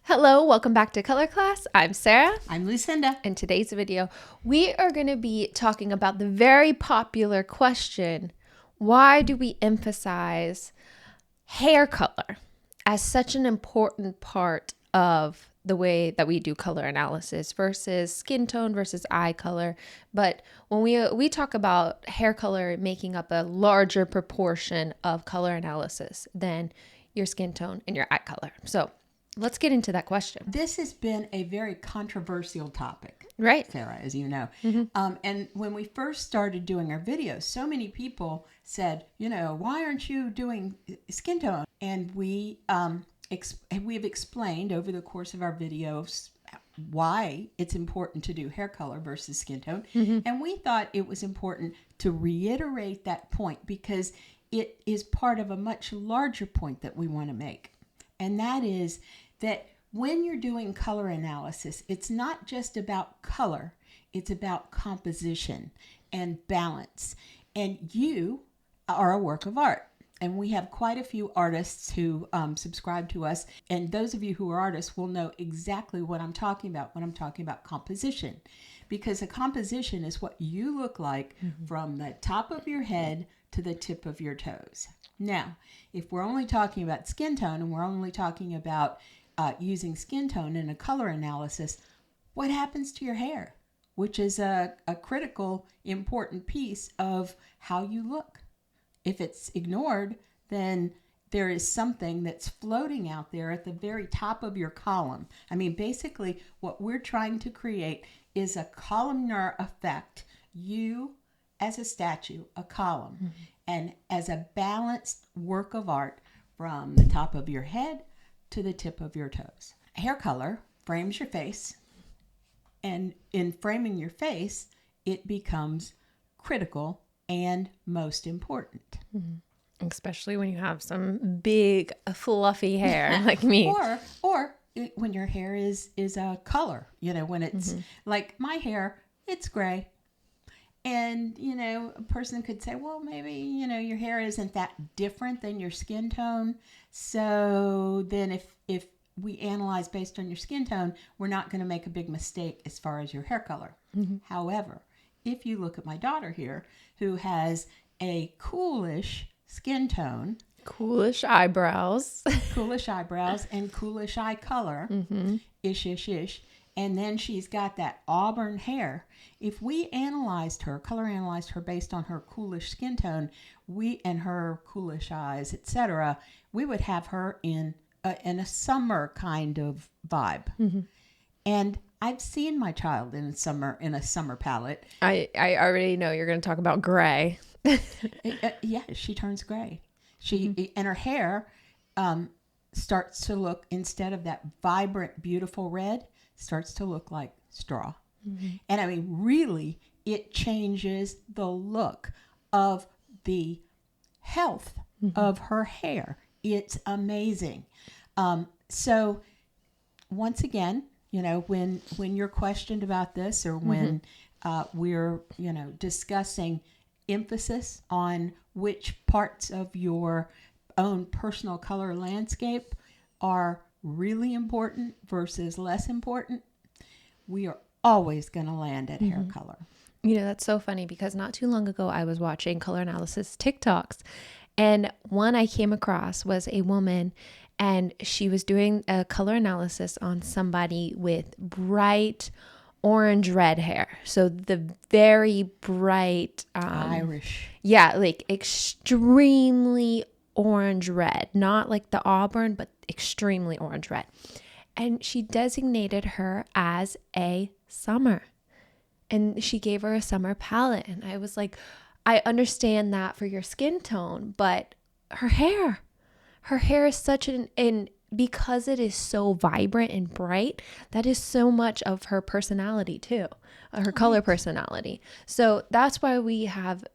Hello, welcome back to Color Class. I'm Sarah. I'm Lucinda. In today's video, we are going to be talking about the very popular question, why do we emphasize hair color as such an important part of the way that we do color analysis versus skin tone versus eye color? But when we talk about hair color making up a larger proportion of color analysis than your skin tone and your eye color. So let's get into that question. This has been a very controversial topic, Right. Sarah, as you know. Mm-hmm. And when we first started doing our videos, so many people said, why aren't you doing skin tone? And we've explained over the course of our videos why it's important to do hair color versus skin tone. Mm-hmm. And we thought it was important to reiterate that point because it is part of a much larger point that we want to make. And that is that when you're doing color analysis, it's not just about color, it's about composition and balance. And you are a work of art. And we have quite a few artists who subscribe to us. And those of you who are artists will know exactly what I'm talking about when I'm talking about composition. Because a composition is what you look like from the top of your head to the tip of your toes. Now, if we're only talking about skin tone and we're only talking about using skin tone in a color analysis, what happens to your hair? Which is a critical, important piece of how you look. If it's ignored, then there is something that's floating out there at the very top of your column. I mean, basically, what we're trying to create is a columnar effect. You as a statue, a column, and as a balanced work of art from the top of your head to the tip of your toes. Hair color frames your face, and in framing your face, it becomes critical and most important. Mm-hmm. Especially when you have some big fluffy hair like me. Or when your hair is a color, when it's like my hair, it's gray. And, a person could say, well, maybe, your hair isn't that different than your skin tone. So then if we analyze based on your skin tone, we're not going to make a big mistake as far as your hair color. Mm-hmm. However, if you look at my daughter here, who has a coolish skin tone, coolish eyebrows, and coolish eye color, ish. And then she's got that auburn hair. If we color analyzed her based on her coolish skin tone, and her coolish eyes, etc., we would have her in a summer kind of vibe. Mm-hmm. And I've seen my child in a summer palette. I already know you're going to talk about gray. Yeah, she turns gray. And her hair starts to look, instead of that vibrant, beautiful red, starts to look like straw. Mm-hmm. And I mean, really, it changes the look of the health of her hair. It's amazing. So once again, when you're questioned about this, or when we're, discussing emphasis on which parts of your own personal color landscape are really important versus less important, we are always going to land at hair color. That's so funny because not too long ago I was watching color analysis TikToks, and one I came across was a woman, and she was doing a color analysis on somebody with bright orange red hair. So the very bright Irish. Yeah, like extremely orange red, not like the auburn, but extremely orange red. And she designated her as a summer, and she gave her a summer palette. And I was like, I understand that for your skin tone, but her hair is such and because it is so vibrant and bright, that is so much of her personality too, her color personality. So that's why we have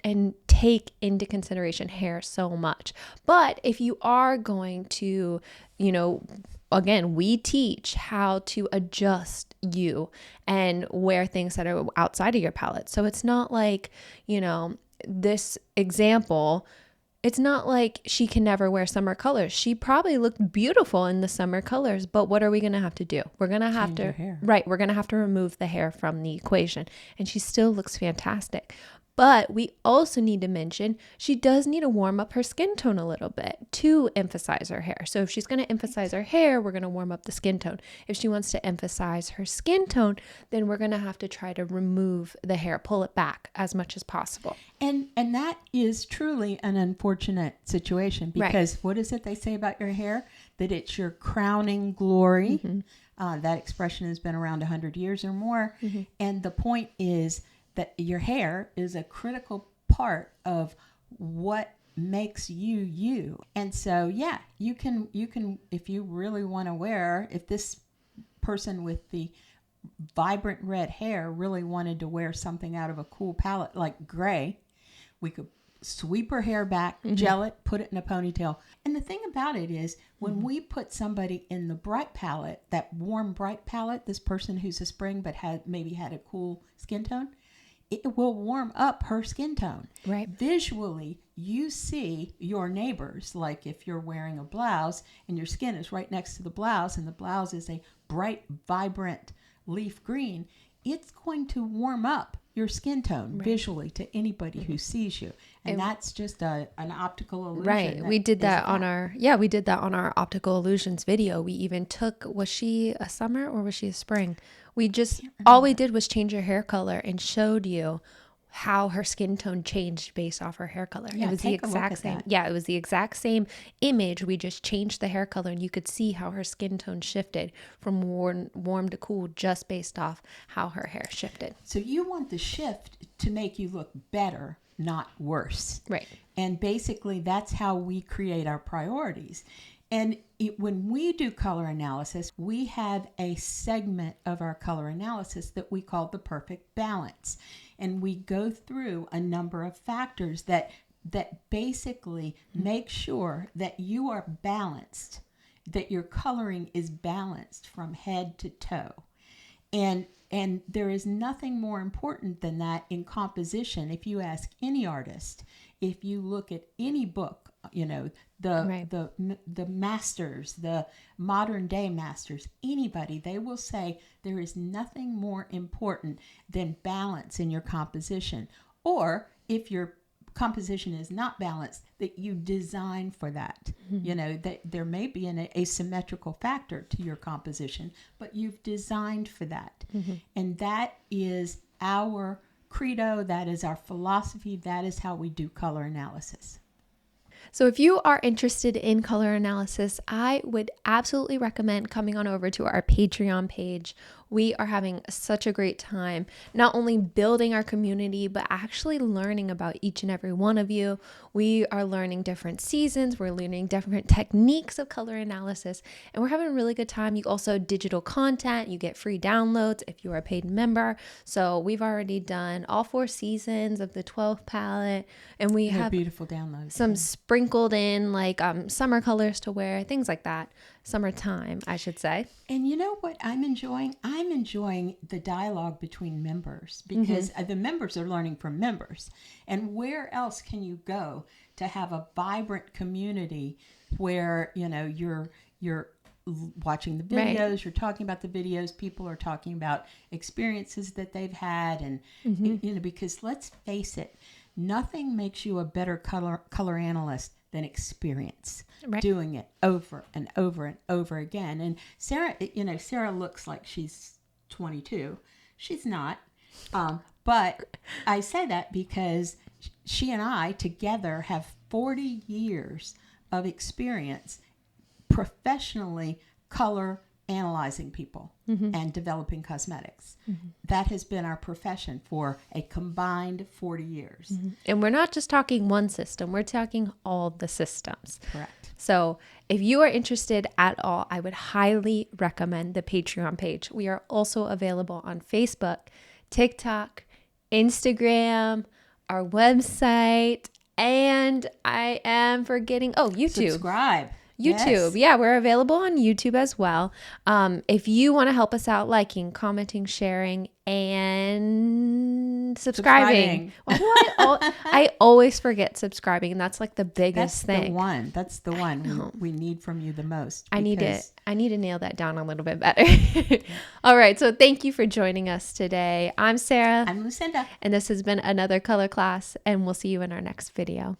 and take into consideration hair so much. But if you are going to, again, we teach how to adjust you and wear things that are outside of your palette. So it's not like, this example, It's not like she can never wear summer colors. She probably looked beautiful in the summer colors, but what are we going to have to do? We're going to have Change her hair. right, we're going to have to remove the hair from the equation, and she still looks fantastic. But we also need to mention she does need to warm up her skin tone a little bit to emphasize her hair. So if she's going to emphasize her hair, we're going to warm up the skin tone. If she wants to emphasize her skin tone, then we're going to have to try to remove the hair, pull it back as much as possible. And that is truly an unfortunate situation because what is it they say about your hair? That it's your crowning glory. That expression has been around 100 years or more. And the point is that your hair is a critical part of what makes you you. And so, yeah, you can, if you really want to wear, if this person with the vibrant red hair really wanted to wear something out of a cool palette like gray, we could sweep her hair back, gel it, put it in a ponytail. And the thing about it is when we put somebody in the bright palette, that warm bright palette, this person who's a spring but maybe had a cool skin tone, it will warm up her skin tone. Right. Visually, you see your neighbors, like if you're wearing a blouse and your skin is right next to the blouse and the blouse is a bright, vibrant leaf green, it's going to warm up your skin tone visually to anybody who sees you. And that's just an optical illusion. Right. We did that on our optical illusions video. We even took, was she a summer or was she a spring? All we did was change her hair color and showed you how her skin tone changed based off her hair color. Yeah, it was the exact same. Yeah, it was the exact same image. We just changed the hair color and you could see how her skin tone shifted from warm to cool just based off how her hair shifted. So you want the shift to make you look better, not worse. Right. And basically that's how we create our priorities. And when we do color analysis, we have a segment of our color analysis that we call the perfect balance. And we go through a number of factors that basically make sure that you are balanced, that your coloring is balanced from head to toe. And there is nothing more important than that in composition. If you ask any artist, if you look at any book, the masters, the modern day masters, anybody, they will say there is nothing more important than balance in your composition. Or if your composition is not balanced, that you design for that. That there may be an asymmetrical factor to your composition, but you've designed for that. And that is our credo, that is our philosophy, that is how we do color analysis. So if you are interested in color analysis, I would absolutely recommend coming on over to our Patreon page. We are having such a great time, not only building our community, but actually learning about each and every one of you. We are learning different seasons. We're learning different techniques of color analysis, and we're having a really good time. You also digital content. You get free downloads if you are a paid member. So we've already done all 4 seasons of the 12 palette, and we have beautiful downloads. Some sprinkled in like summer colors to wear, things like that. Summertime, I should say. And you know what I'm enjoying? I'm enjoying the dialogue between members because the members are learning from members. And where else can you go to have a vibrant community where, you're watching the videos, you're talking about the videos, people are talking about experiences that they've had, and because let's face it, nothing makes you a better color analyst than experience, doing it over and over and over again. And Sara, Sara looks like she's 22. She's not. But I say that because she and I together have 40 years of experience professionally color analyzing people and developing cosmetics. That has been our profession for a combined 40 years. And we're not just talking one system, we're talking all the systems. Correct. So if you are interested at all, I would highly recommend the Patreon page. We are also available on Facebook, TikTok, Instagram, our website, and I am forgetting, YouTube. Subscribe. YouTube. Yes. Yeah, we're available on YouTube as well. If you want to help us out, liking, commenting, sharing, and and subscribing. Why do I always forget subscribing, and that's like the biggest thing. That's the one we need from you the most. I need to nail that down a little bit better. All right, so thank you for joining us today. I'm Sarah. I'm Lucinda. And this has been another color class, and we'll see you in our next video.